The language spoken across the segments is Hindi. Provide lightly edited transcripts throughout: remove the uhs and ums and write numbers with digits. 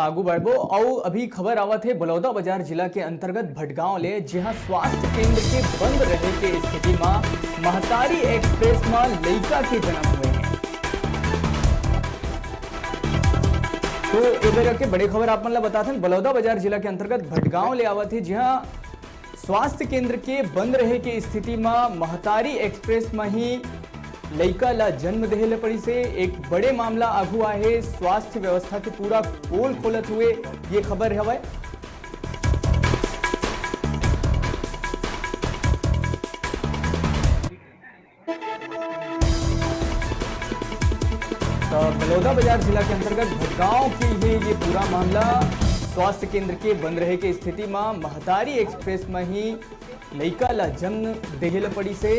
आगू बढ़बो और अभी खबर आवत है बलौदा बाजार जिला के अंतर्गत भटगांव ले जहां स्वास्थ्य केंद्र के बंद रहे के स्थिति में महतारी एक्सप्रेस में लड़का के जन्म हुए हैं। तो इधर के बड़े खबर आप मन ला बताते हैं बलौदा बाजार जिला के अंतर्गत भटगांव ले आवत है जहां स्वास्थ्य केंद्र के बंद रहे के स्थिति में महतारी एक्सप्रेस में ही लड़का ला जन्म देहले पड़ी से एक बड़े मामला आगू आहे। स्वास्थ्य व्यवस्था के पूरा पोल खोलत हुए ये खबर है। तो बलौदा बाजार जिला के अंतर्गत भटगांव के ये पूरा मामला स्वास्थ्य केंद्र के बंद रहे के स्थिति में महतारी एक्सप्रेस में ही लड़का ला जन्म देहले पड़ी से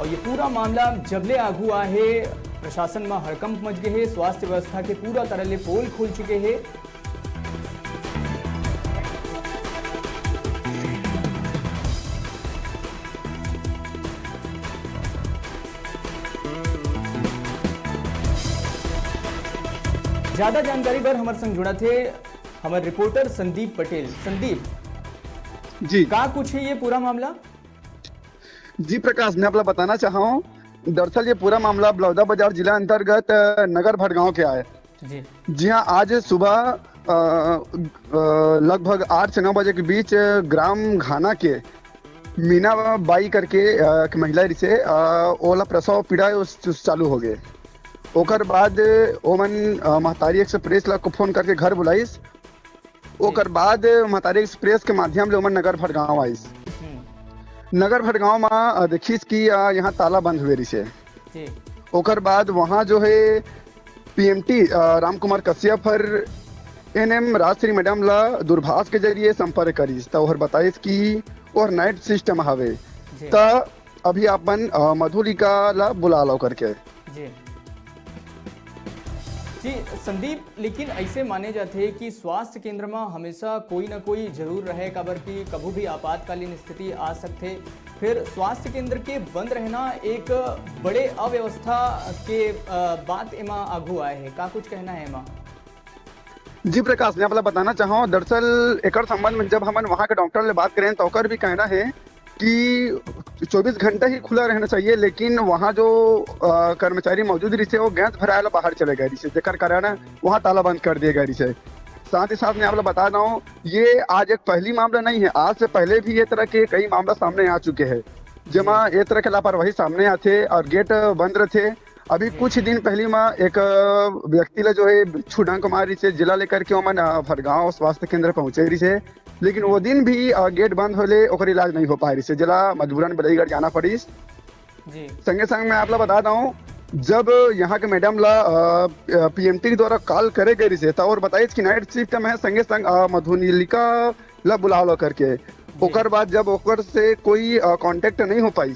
और ये पूरा मामला जबले आगू आहे प्रशासन में हड़कंप मच गए है। स्वास्थ्य व्यवस्था के पूरा तरह ले पोल खुल चुके हैं। ज्यादा जानकारी पर हमारे संग जुड़ा थे हमारे रिपोर्टर संदीप पटेल। संदीप जी का कुछ है ये पूरा मामला? जी प्रकाश, मैं आपको बताना चाहा हूँ। दरअसल ये पूरा मामला बलौदा बाजार जिला अंतर्गत नगर भटगांव के है। जी हाँ, आज सुबह लगभग 8 से 9 बजे के बीच ग्राम घाना के मीना बाई करके एक महिला से ओला प्रसव पीड़ा चालू हो गए। ओकर बाद ओमन महतारी एक्सप्रेस ला को फोन करके घर बुलाइस। ओकर बाद महतारी एक्सप्रेस के माध्यम से ओमन नगर भटगांव आइस। नगर भटगांव में देखिस कि यहाँ ताला बंद हुए रही है। ओकर बाद वहाँ जो है पीएमटी राम कुमार कश्यप और एनएम राजश्री मैडम ला दूरभाष के जरिए संपर्क करीस तो और बताइस कि और नाइट सिस्टम हवे तो अभी अपन मधुलिका ला बुला लो करके। जी संदीप, लेकिन ऐसे माने जाते हैं कि स्वास्थ्य केंद्र में हमेशा कोई ना कोई जरूर रहे काबर कि कभी भी आपातकालीन स्थिति आ सकते। फिर स्वास्थ्य केंद्र के बंद रहना एक बड़े अव्यवस्था के बात एमा आगू आए है। का कुछ कहना है एमा? जी प्रकाश, मैं आपको बताना चाहा हूँ। दरअसल एक संबंध में जब हम वहाँ के डॉक्टर से बात करें तो ओकर भी कहना है कि 24 घंटा ही खुला रहना चाहिए, लेकिन वहाँ जो कर्मचारी मौजूद रही से वो गैस भराया बाहर चले गए रही से जेकर कारण वहाँ ताला बंद कर दिए गए से। साथ ही साथ मैं आपको बता रहा हूँ ये आज एक पहली मामला नहीं है। आज से पहले भी ये तरह के कई मामला सामने आ चुके हैं जमा ये तरह के लापरवाही सामने आते और गेट बंद रहे। अभी कुछ दिन पहले में एक व्यक्ति ला जो है छुडा कुमारी से जिला लेकर के ओमन भटगांव स्वास्थ्य केंद्र पहुंचे रही से, लेकिन वो दिन भी गेट बंद होले ओकर इलाज नहीं हो पा रही से, जिला मजबूरन बलईगढ़ जाना पड़ी। संगे संग मैं आपको बता हूँ जब यहाँ के मैडम ला पीएमटी के द्वारा कॉल करे गई से और बताइए कि नाइट शिफ्ट में है, संगे संग मधुलिका ला बुला लो करके। ओकर बाद जब ओकर से कोई कांटेक्ट नहीं हो पाई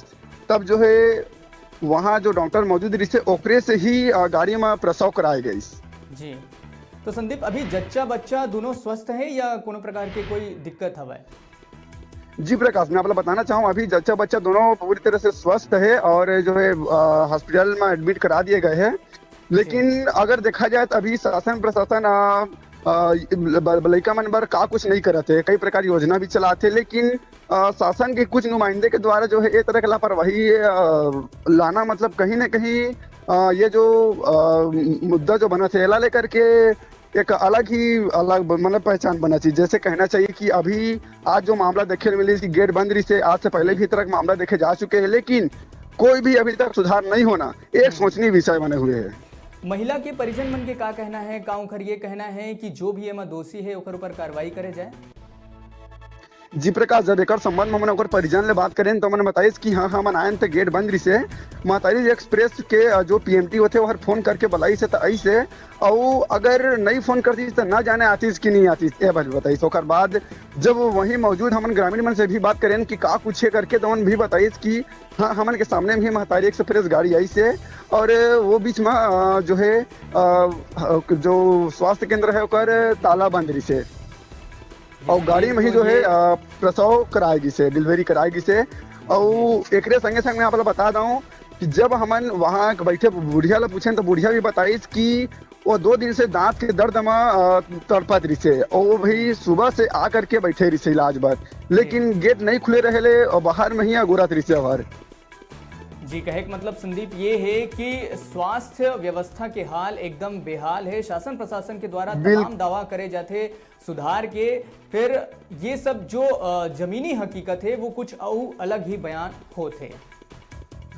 तब जो है वहाँ जो डॉक्टर मौजूद रही से ओकरे से ही गाड़ी में प्रसव कराई गई। जी तो संदीप, अभी जच्चा बच्चा दोनों स्वस्थ है या कोनो प्रकार की कोई दिक्कत हवा है? जी प्रकाश, मैं आपको बताना चाहूँ अभी जच्चा बच्चा दोनों पूरी तरह से स्वस्थ है और जो है हॉस्पिटल में एडमिट करा दिए गए हैं। लेकिन अगर देखा जाए तो अभी शासन प्रशासन लड़का मन पर का कुछ नहीं करते, कई प्रकार योजना भी चलाते, लेकिन शासन के कुछ नुमाइंदे के द्वारा जो है ये तरह की लापरवाही लाना मतलब कहीं ना कहीं ये जो मुद्दा जो बना थे लेकर के एक अलग मतलब पहचान बना चाहिए। जैसे कहना चाहिए कि अभी आज जो मामला देखे मिली कि गेट बंद रही से आज से पहले भी तरह मामला देखे जा चुके हैं, लेकिन कोई भी अभी तक सुधार नहीं होना एक सोचनीय विषय बने हुए है। महिला के परिजन मन के का कहना है? गाँव खर ये कहना है कि जो भी एमा दोषी है ओकर ऊपर कार्रवाई करे जाए। जी प्रकाश, जब एक संबंध में मैंने परिजन ले बात करें तो मैंने बताइए कि हाँ हाँ आयन तो गेट बंद रही से महतारी एक्सप्रेस के जो पीएमटी होते वह फोन करके बुलाई से तो ऐसे और अगर नहीं फोन करती तो ना जाने आती कि नहीं आती ये बताइए। ओकर बाद जब वहीं मौजूद हमन ग्रामीण मन से भी बात करें कि का कुछ करके तो उन भी बताइए कि हाँ हमन के सामने भी महतारी एक्सप्रेस गाड़ी आई से और वो बीच में जो है जो स्वास्थ्य केंद्र है ओकर ताला बंद रही से और गाड़ी में ही जो है प्रसव कराएगी से डिलीवरी कराएगी से। और एक संगे संग मैं आपको बता दूं कि जब हमन वहाँ बैठे बुढ़िया ला पूछे तो बुढ़िया भी बताइस कि वो 2 दिन से दांत के दर्द में तड़पत रही से, और वो भी सुबह से आकर के बैठे रही से इलाज बर, लेकिन गेट नहीं खुले रहे और बाहर में ही अगोरत रही से हर। जी, कहे का मतलब संदीप ये है कि स्वास्थ्य व्यवस्था के हाल एकदम बेहाल है। शासन प्रशासन के द्वारा तमाम दावा करे जाते सुधार के, फिर ये सब जो जमीनी हकीकत है वो कुछ और अलग ही बयान होते।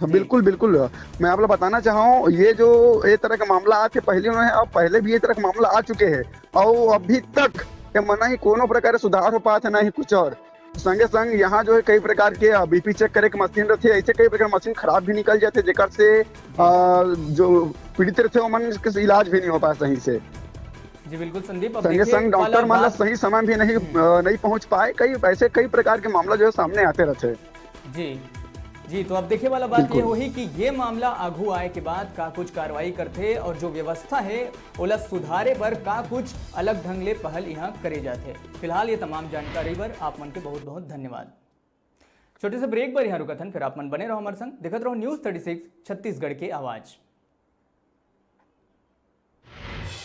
बिल्कुल बिल्कुल, मैं आप लोग बताना चाहूँ, ये जो ये तरह का मामला आज के पहले उन्होंने अब पहले भी ये तरह का मामला आ चुके हैं, और अभी तक मना ही कोनो प्रकार सुधार हो पाता है, ना ही कुछ और। संगे संग यहाँ जो है कई प्रकार के बीपी चेक करे के मशीन रहते, ऐसे कई प्रकार मशीन खराब भी निकल जाते, जेकर से जो पीड़ित रहते वो मन के इलाज भी नहीं हो पाया सही से। जी बिल्कुल संदीप, अब संगे संग डॉक्टर मान सही समय भी नहीं पहुंच पाए, कई प्रकार के मामला जो है सामने आते रहते। जी जी, तो अब देखे वाला बात ये हुई कि ये मामला आगू आए के बाद का कुछ कार्रवाई करते और जो व्यवस्था है ओला सुधारे पर का कुछ अलग ढंग ले पहल यहाँ करे जाते। फिलहाल ये तमाम जानकारी पर आप मन के बहुत बहुत धन्यवाद। छोटे से ब्रेक पर यहाँ रुका था, फिर आप मन बने रहो हमारे संग, देखते रहो न्यूज़ 36 छत्तीसगढ़ के आवाज़।